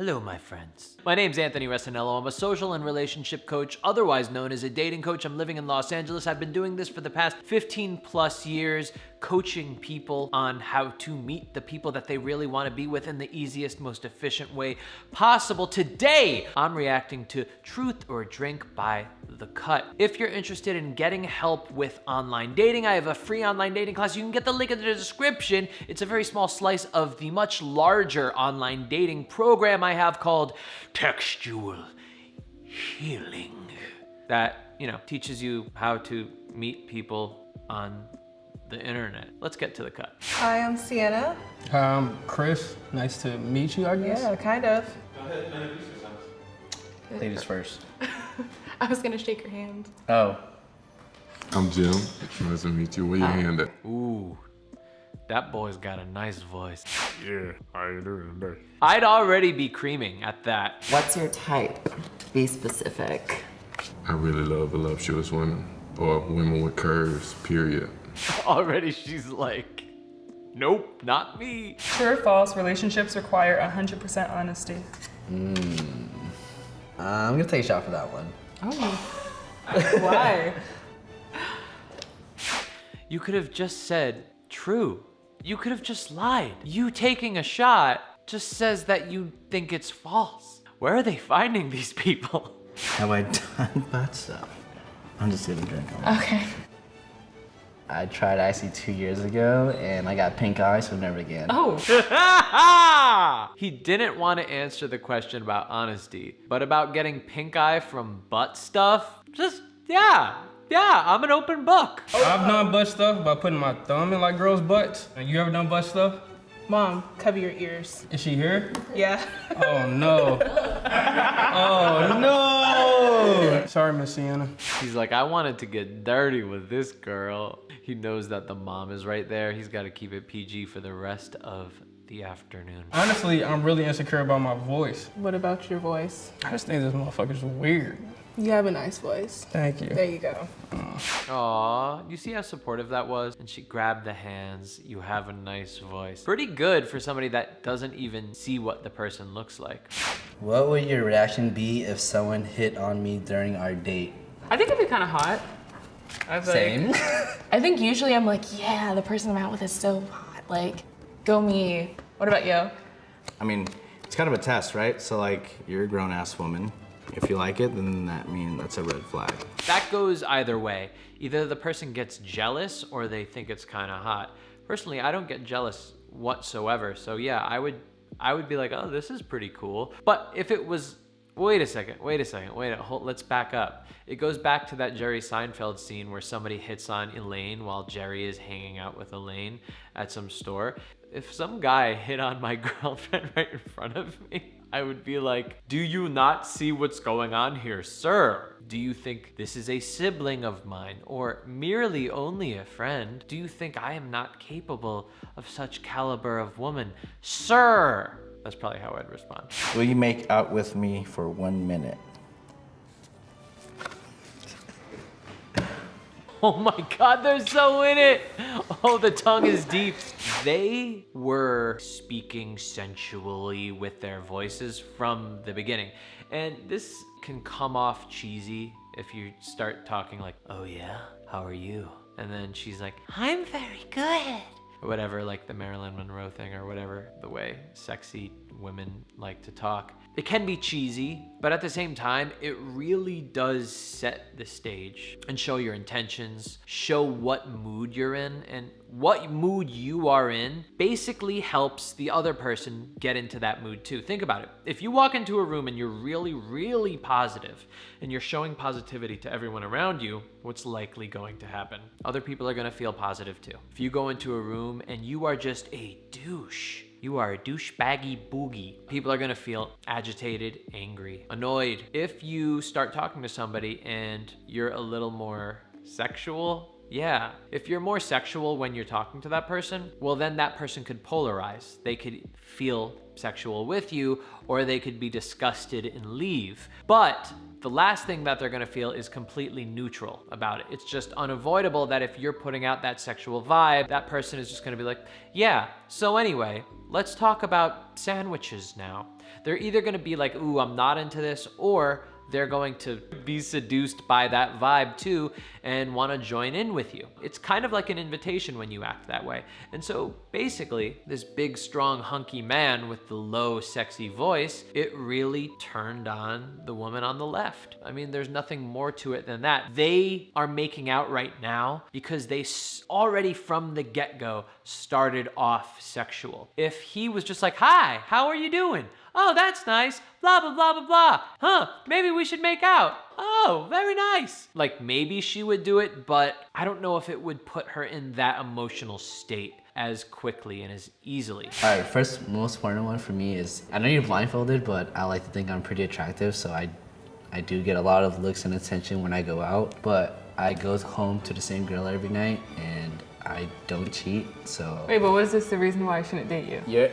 Hello, my friends. My name's Anthony Resinello. I'm a social and relationship coach, otherwise known as a dating coach. I'm living in Los Angeles. I've been doing this for the past 15 plus years, coaching people on how to meet the people that they really want to be with in the easiest, most efficient way possible. Today, I'm reacting to Truth or Drink by The Cut. If you're interested in getting help with online dating, I have a free online dating class. You can get the link in the description. It's a very small slice of the much larger online dating program I have called Textual Healing that, teaches you how to meet people on the internet. Let's get to the cut. Hi, I'm Sienna. Hi, I'm Chris. Nice to meet you, I guess. Yeah, kind of. Go ahead and introduce yourselves. Ladies first. I was gonna shake your hand. Oh. I'm Jim. Nice to meet you. Where your hand at? Ooh, that boy's got a nice voice. Yeah, how you doing today? I'd already be creaming at that. What's your type? Be specific. I really love voluptuous women or women with curves, period. Already she's like, nope, not me. True or false, relationships require 100% honesty. I'm gonna take a shot for that one. Oh. Why? You could have just said true. You could have just lied. You taking a shot just says that you think it's false. Where are they finding these people? Have I done bad stuff? I'm just gonna drink on it. Okay. I tried Icy 2 years ago and I got pink eye, so never again. Oh. He didn't want to answer the question about honesty, but about getting pink eye from butt stuff, yeah, I'm an open book. I've done butt stuff by putting my thumb in like girls' butts. And you ever done butt stuff? Mom, cover your ears. Is she here? Yeah. Oh no. Oh no. Sorry, Miss Sienna. He's like, I wanted to get dirty with this girl. He knows that the mom is right there. He's got to keep it PG for the rest of the afternoon. Honestly, I'm really insecure about my voice. What about your voice? I just think this motherfucker's weird. You have a nice voice. Thank you. There you go. Aw, you see how supportive that was? And she grabbed the hands. You have a nice voice. Pretty good for somebody that doesn't even see what the person looks like. What would your reaction be if someone hit on me during our date? I think it'd be kind of hot. Same. I think usually I'm like, yeah, the person I'm out with is so hot. Like, go me. What about you? I mean, it's kind of a test, right? So like, you're a grown-ass woman. If you like it, then that means that's a red flag. That goes either way. Either the person gets jealous or they think it's kind of hot. Personally, I don't get jealous whatsoever. So yeah, I would be like, oh, this is pretty cool. But if it was, wait a second, let's back up. It goes back to that Jerry Seinfeld scene where somebody hits on Elaine while Jerry is hanging out with Elaine at some store. If some guy hit on my girlfriend right in front of me, I would be like, do you not see what's going on here, sir? Do you think this is a sibling of mine or merely only a friend? Do you think I am not capable of such caliber of woman, sir? That's probably how I'd respond. Will you make out with me for 1 minute? Oh my God, they're so in it. Oh, the tongue is deep. They were speaking sensually with their voices from the beginning. And this can come off cheesy if you start talking like, oh yeah, how are you? And then she's like, I'm very good. Or whatever, like the Marilyn Monroe thing or whatever, the way sexy women like to talk. It can be cheesy, but at the same time, it really does set the stage and show your intentions, show what mood you're in, and what mood you are in basically helps the other person get into that mood too. Think about it. If you walk into a room and you're really, really positive and you're showing positivity to everyone around you, what's likely going to happen? Other people are gonna feel positive too. If you go into a room and you are just a douche, you are a douchebaggy boogie, people are gonna feel agitated, angry, annoyed. If you start talking to somebody and you're a little more sexual, Yeah. If you're more sexual when you're talking to that person, well, then that person could polarize. They could feel sexual with you, or they could be disgusted and leave. But the last thing that they're gonna feel is completely neutral about it. It's just unavoidable that if you're putting out that sexual vibe, that person is just gonna be like, yeah, so anyway, let's talk about sandwiches now. They're either gonna be like, ooh, I'm not into this, or they're going to be seduced by that vibe too and want to join in with you. It's kind of like an invitation when you act that way. And so basically, this big, strong, hunky man with the low, sexy voice, it really turned on the woman on the left. I mean, there's nothing more to it than that. They are making out right now because they already from the get-go started off sexual. If he was just like, hi, how are you doing? Oh, that's nice. Blah, blah, blah, blah, blah. Huh, maybe we should make out. Oh, very nice. Like maybe she would do it, but I don't know if it would put her in that emotional state as quickly and as easily. All right, first most important one for me is, I know you're blindfolded, but I like to think I'm pretty attractive, so I do get a lot of looks and attention when I go out, but I go home to the same girl every night and I don't cheat, so. Wait, but was this the reason why I shouldn't date you? Yeah.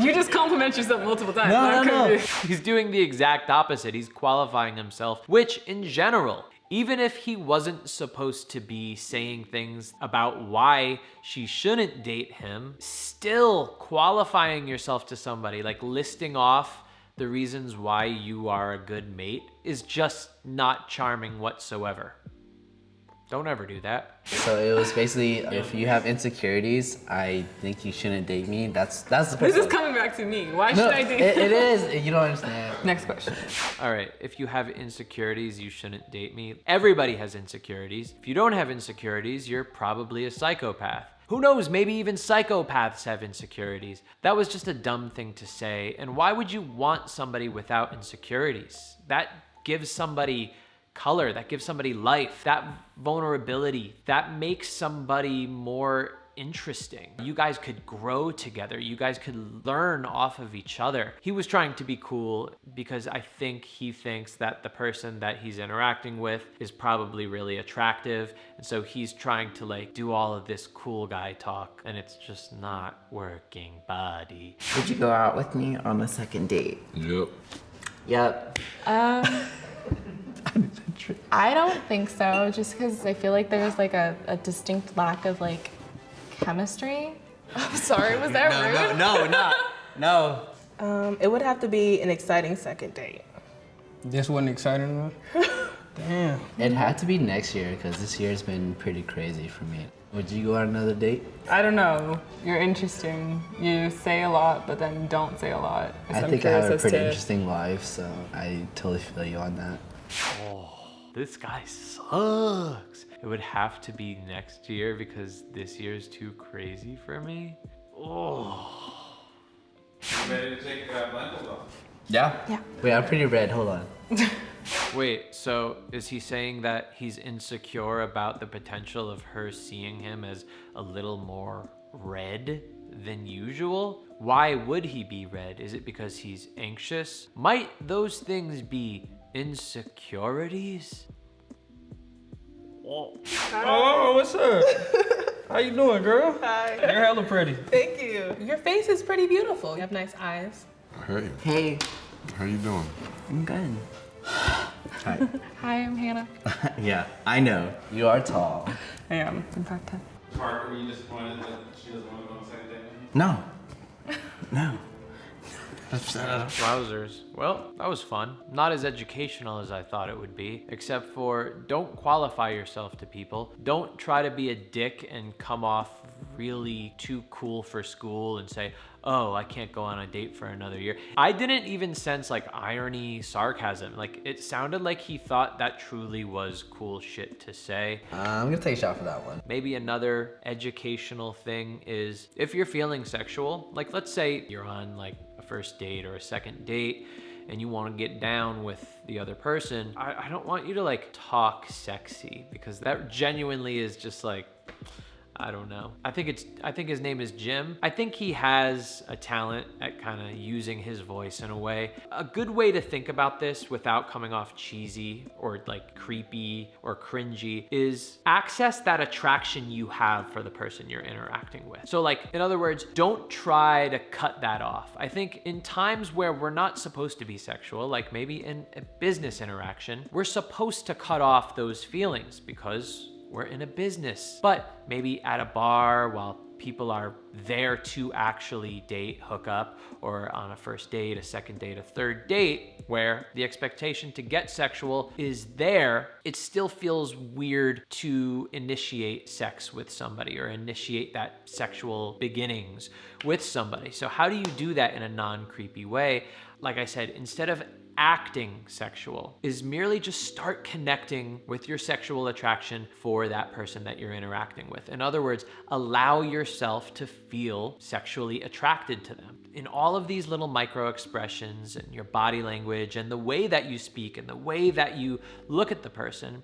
You just compliment yourself multiple times. No. He's doing the exact opposite. He's qualifying himself, which in general, even if he wasn't supposed to be saying things about why she shouldn't date him, still qualifying yourself to somebody, like listing off the reasons why you are a good mate, is just not charming whatsoever. Don't ever do that. So it was basically, if you have insecurities, I think you shouldn't date me. That's the This person. is coming back to me. Why No, should I date it is. You don't understand. Next question. All right, if you have insecurities, you shouldn't date me. Everybody has insecurities. If you don't have insecurities, you're probably a psychopath. Who knows, maybe even psychopaths have insecurities. That was just a dumb thing to say. And why would you want somebody without insecurities? That gives somebody color, that gives somebody life, that vulnerability, that makes somebody more interesting. You guys could grow together. You guys could learn off of each other. He was trying to be cool because I think he thinks that the person that he's interacting with is probably really attractive. And so he's trying to like do all of this cool guy talk and it's just not working, buddy. Would you go out with me on a second date? Yep. Yep. I don't think so, just because I feel like there's like a distinct lack of like chemistry. I'm sorry, was that rude? No. It would have to be an exciting second date. This wasn't exciting enough? Damn. It had to be next year because this year's been pretty crazy for me. Would you go on another date? I don't know. You're interesting. You say a lot, but then don't say a lot. So I I'm think I have a curious as pretty to- interesting life, so I totally feel you on that. This guy sucks. It would have to be next year because this year's too crazy for me. Oh. Ready to take Blindfold off? Yeah? Yeah. Wait, I'm pretty red, hold on. Wait, so is he saying that he's insecure about the potential of her seeing him as a little more red than usual? Why would he be red? Is it because he's anxious? Might those things be insecurities? Oh, what's up? How you doing, girl? Hi. You're hella pretty. Thank you. Your face is pretty beautiful. You have nice eyes. Hey, Hey, how you doing? I'm good. Hi. Hi, I'm Hannah. Yeah, I know. You are tall. I am, in fact. Parker, were you disappointed that she doesn't want to go on a second date with you? No. No. Wowzers. Well, that was fun. Not as educational as I thought it would be, except for don't qualify yourself to people. Don't try to be a dick and come off really too cool for school and say, oh, I can't go on a date for another year. I didn't even sense like irony, sarcasm. Like it sounded like he thought that truly was cool shit to say. I'm gonna take a shot for that one. Maybe another educational thing is if you're feeling sexual, like let's say you're on like a first date or a second date and you want to get down with the other person, I don't want you to like talk sexy because that genuinely is just like, I don't know. I think his name is Jim. I think he has a talent at kind of using his voice in a way. A good way to think about this without coming off cheesy or like creepy or cringy is access that attraction you have for the person you're interacting with. So like, in other words, don't try to cut that off. I think in times where we're not supposed to be sexual, like maybe in a business interaction, we're supposed to cut off those feelings because we're in a business. But maybe at a bar while people are there to actually date, hook up, or on a first date, a second date, a third date, where the expectation to get sexual is there, it still feels weird to initiate sex with somebody or initiate that sexual beginnings with somebody. So how do you do that in a non-creepy way? Like I said, instead of acting sexual, is merely just start connecting with your sexual attraction for that person that you're interacting with. In other words, allow yourself to feel sexually attracted to them. In all of these little micro expressions and your body language and the way that you speak and the way that you look at the person,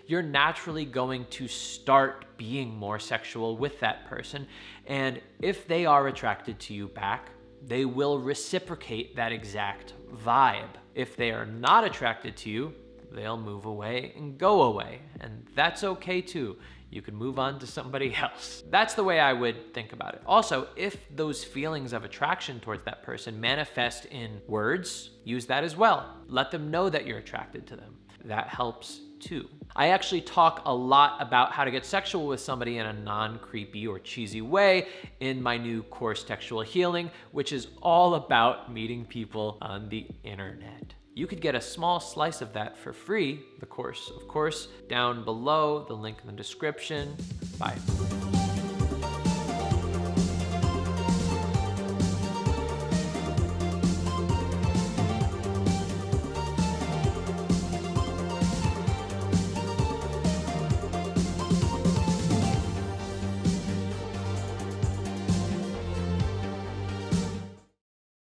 you're naturally going to start being more sexual with that person. And if they are attracted to you back, they will reciprocate that exact vibe. If they are not attracted to you, they'll move away and go away. And that's okay too. You can move on to somebody else. That's the way I would think about it. Also, if those feelings of attraction towards that person manifest in words, use that as well. Let them know that you're attracted to them. That helps too. I actually talk a lot about how to get sexual with somebody in a non-creepy or cheesy way in my new course, Textual Healing, which is all about meeting people on the internet. You could get a small slice of that for free, the course, of course, down below, the link in the description. Bye.